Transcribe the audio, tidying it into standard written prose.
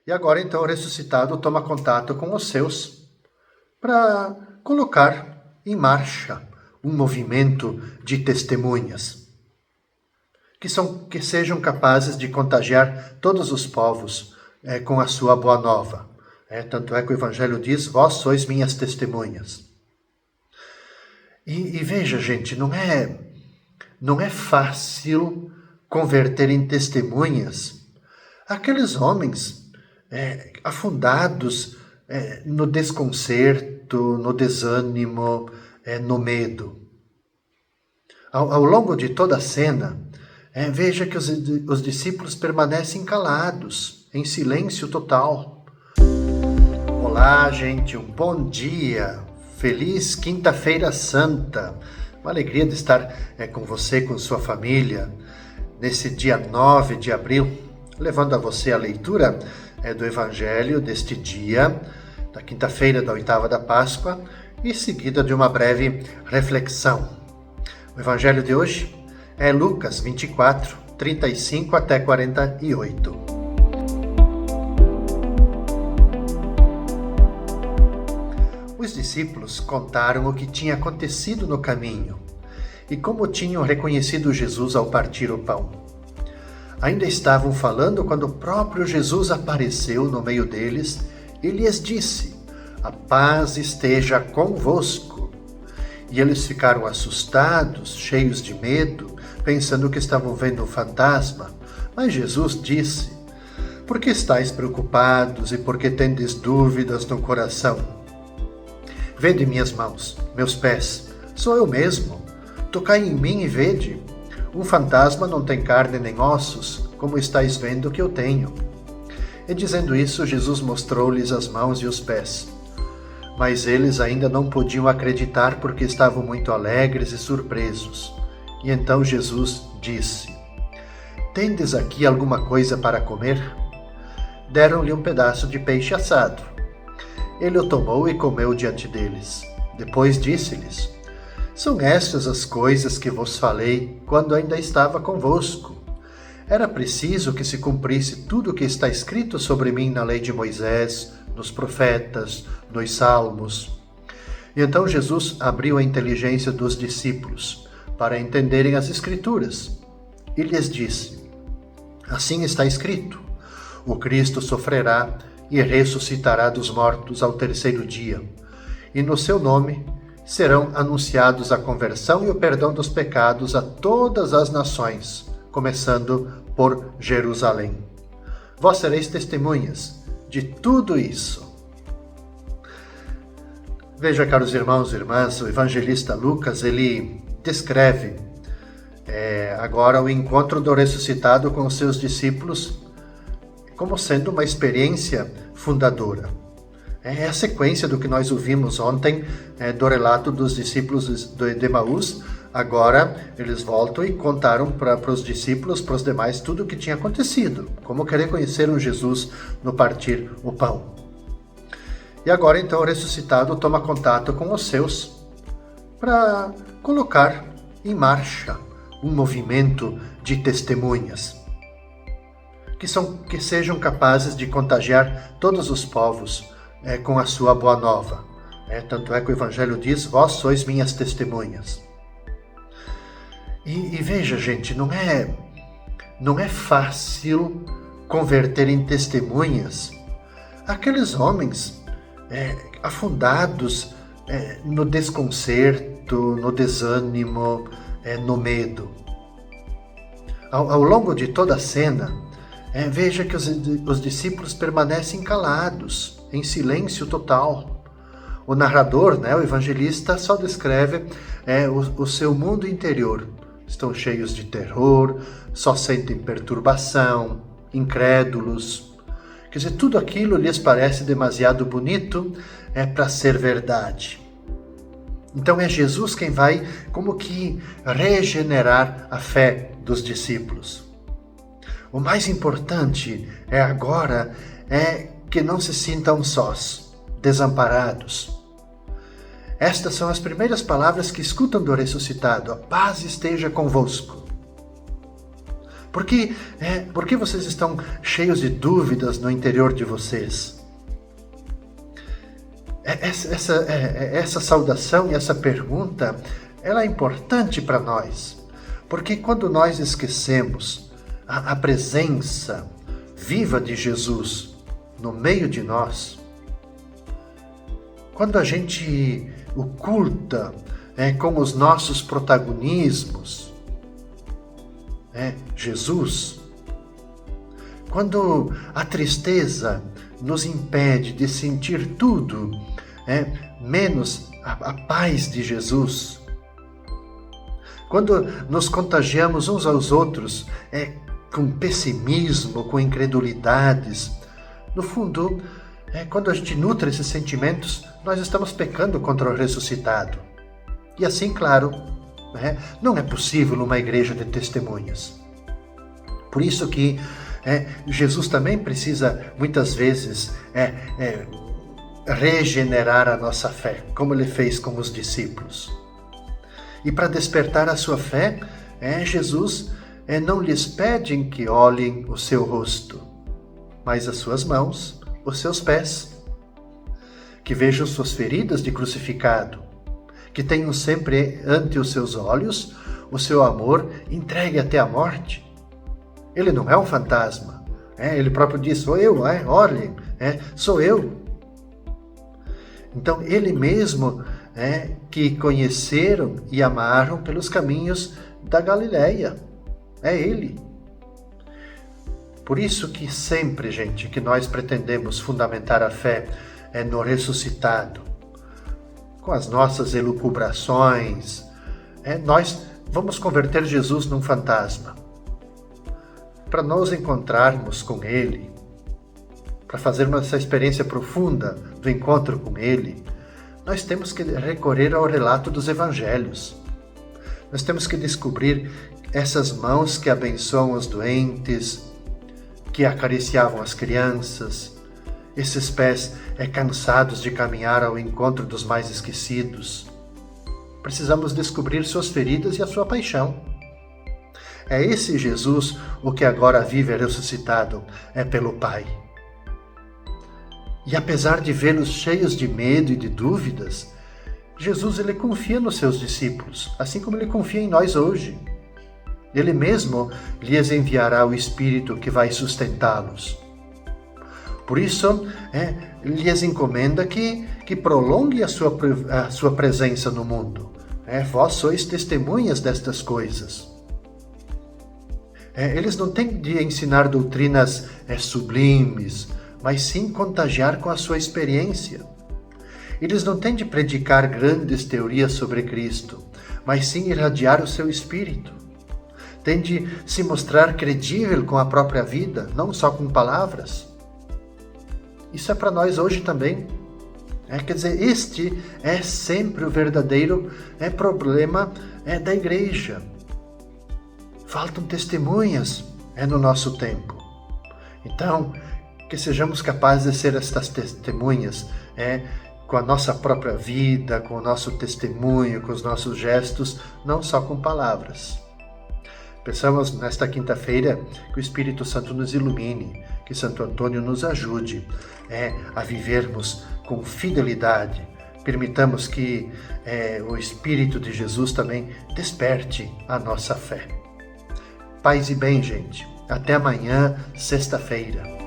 E agora então o ressuscitado toma contato com os seus para colocar em marcha um movimento de testemunhas que sejam capazes de contagiar todos os povos com a sua boa nova. Tanto é que o Evangelho diz: vós sois minhas testemunhas. E veja, gente, não é fácil converter em testemunhas aqueles homens afundados no desconcerto, no desânimo, no medo. Ao longo de toda a cena, veja que os discípulos permanecem calados, em silêncio total. Olá, gente, um bom dia, feliz Quinta-feira Santa. Uma alegria de estar com você, com sua família, nesse dia 9 de abril, levando a você a leitura do Evangelho deste dia, da quinta-feira da oitava da Páscoa, e seguida de uma breve reflexão. O Evangelho de hoje é Lucas 24, 35 até 48. Os discípulos contaram o que tinha acontecido no caminho e como tinham reconhecido Jesus ao partir o pão. Ainda estavam falando quando o próprio Jesus apareceu no meio deles e lhes disse: a paz esteja convosco. E eles ficaram assustados, cheios de medo, pensando que estavam vendo um fantasma. Mas Jesus disse: por que estáis preocupados e por que tendes dúvidas no coração? Vede minhas mãos, meus pés, sou eu mesmo. Tocai em mim e vede. Um fantasma não tem carne nem ossos, como estáis vendo que eu tenho. E dizendo isso, Jesus mostrou-lhes as mãos e os pés. Mas eles ainda não podiam acreditar porque estavam muito alegres e surpresos. E então Jesus disse: tendes aqui alguma coisa para comer? Deram-lhe um pedaço de peixe assado. Ele o tomou e comeu diante deles. Depois disse-lhes: são estas as coisas que vos falei quando ainda estava convosco. Era preciso que se cumprisse tudo o que está escrito sobre mim na lei de Moisés, nos profetas, nos salmos. E então Jesus abriu a inteligência dos discípulos para entenderem as Escrituras e lhes disse: assim está escrito: o Cristo sofrerá e ressuscitará dos mortos ao terceiro dia, e no seu nome serão anunciados a conversão e o perdão dos pecados a todas as nações, começando por Jerusalém. Vós sereis testemunhas de tudo isso. Veja, caros irmãos e irmãs, o evangelista Lucas, ele descreve agora o encontro do ressuscitado com os seus discípulos como sendo uma experiência fundadora. É a sequência do que nós ouvimos ontem do relato dos discípulos de Emaús. Agora eles voltam e contaram para os discípulos, para os demais, tudo o que tinha acontecido, como que reconheceram Jesus no partir o pão. E agora então o ressuscitado toma contato com os seus para colocar em marcha um movimento de testemunhas que sejam capazes de contagiar todos os povos com a sua boa nova. Tanto é que o Evangelho diz: vós sois minhas testemunhas. E veja, gente, não é fácil converter em testemunhas aqueles homens afundados no desconcerto, no desânimo, no medo. Ao longo de toda a cena, veja que os discípulos permanecem calados, em silêncio total. O narrador, o evangelista, só descreve o seu mundo interior. Estão cheios de terror, só sentem perturbação, incrédulos. Quer dizer, tudo aquilo lhes parece demasiado bonito para ser verdade. Então é Jesus quem vai como que regenerar a fé dos discípulos. O mais importante agora é que não se sintam sós, desamparados. Estas são as primeiras palavras que escutam do ressuscitado: a paz esteja convosco. Por que vocês estão cheios de dúvidas no interior de vocês? Essa saudação e essa pergunta, ela é importante para nós, porque quando nós esquecemos a presença viva de Jesus no meio de nós, quando a gente oculta com os nossos protagonismos Jesus, quando a tristeza nos impede de sentir tudo, menos a paz de Jesus, quando nos contagiamos uns aos outros com pessimismo, com incredulidades, no fundo, quando a gente nutre esses sentimentos, nós estamos pecando contra o ressuscitado. E assim, claro, não é possível uma igreja de testemunhas. Por isso que Jesus também precisa, muitas vezes, regenerar a nossa fé, como ele fez com os discípulos. E para despertar a sua fé, Jesus não lhes pede que olhem o seu rosto, mas as suas mãos, os seus pés, que vejam suas feridas de crucificado, que tenham sempre ante os seus olhos o seu amor entregue até a morte. Ele não é um fantasma. Ele próprio diz, sou eu, olhem, sou eu. Então, ele mesmo que conheceram e amaram pelos caminhos da Galileia. É ele. Por isso que sempre, gente, que nós pretendemos fundamentar a fé no ressuscitado, com as nossas elucubrações, nós vamos converter Jesus num fantasma. Para nos encontrarmos com Ele, para fazermos essa experiência profunda do encontro com Ele, nós temos que recorrer ao relato dos Evangelhos. Nós temos que descobrir essas mãos que abençoam os doentes, que acariciavam as crianças, esses pés cansados de caminhar ao encontro dos mais esquecidos. Precisamos descobrir suas feridas e a sua paixão. É esse Jesus o que agora vive ressuscitado pelo Pai. E apesar de vê-los cheios de medo e de dúvidas, Jesus ele confia nos seus discípulos, assim como ele confia em nós hoje. Ele mesmo lhes enviará o Espírito que vai sustentá-los. Por isso, lhes encomenda que prolongue a sua presença no mundo. Vós sois testemunhas destas coisas. Eles não têm de ensinar doutrinas sublimes, mas sim contagiar com a sua experiência. Eles não têm de predicar grandes teorias sobre Cristo, mas sim irradiar o seu espírito. Têm de se mostrar credível com a própria vida, não só com palavras. Isso é para nós hoje também. Quer dizer, este é sempre o verdadeiro problema da igreja. Faltam testemunhas no nosso tempo. Então, que sejamos capazes de ser estas testemunhas com a nossa própria vida, com o nosso testemunho, com os nossos gestos, não só com palavras. Pensamos nesta quinta-feira que o Espírito Santo nos ilumine, que Santo Antônio nos ajude a vivermos com fidelidade. Permitamos que o Espírito de Jesus também desperte a nossa fé. Paz e bem, gente. Até amanhã, sexta-feira.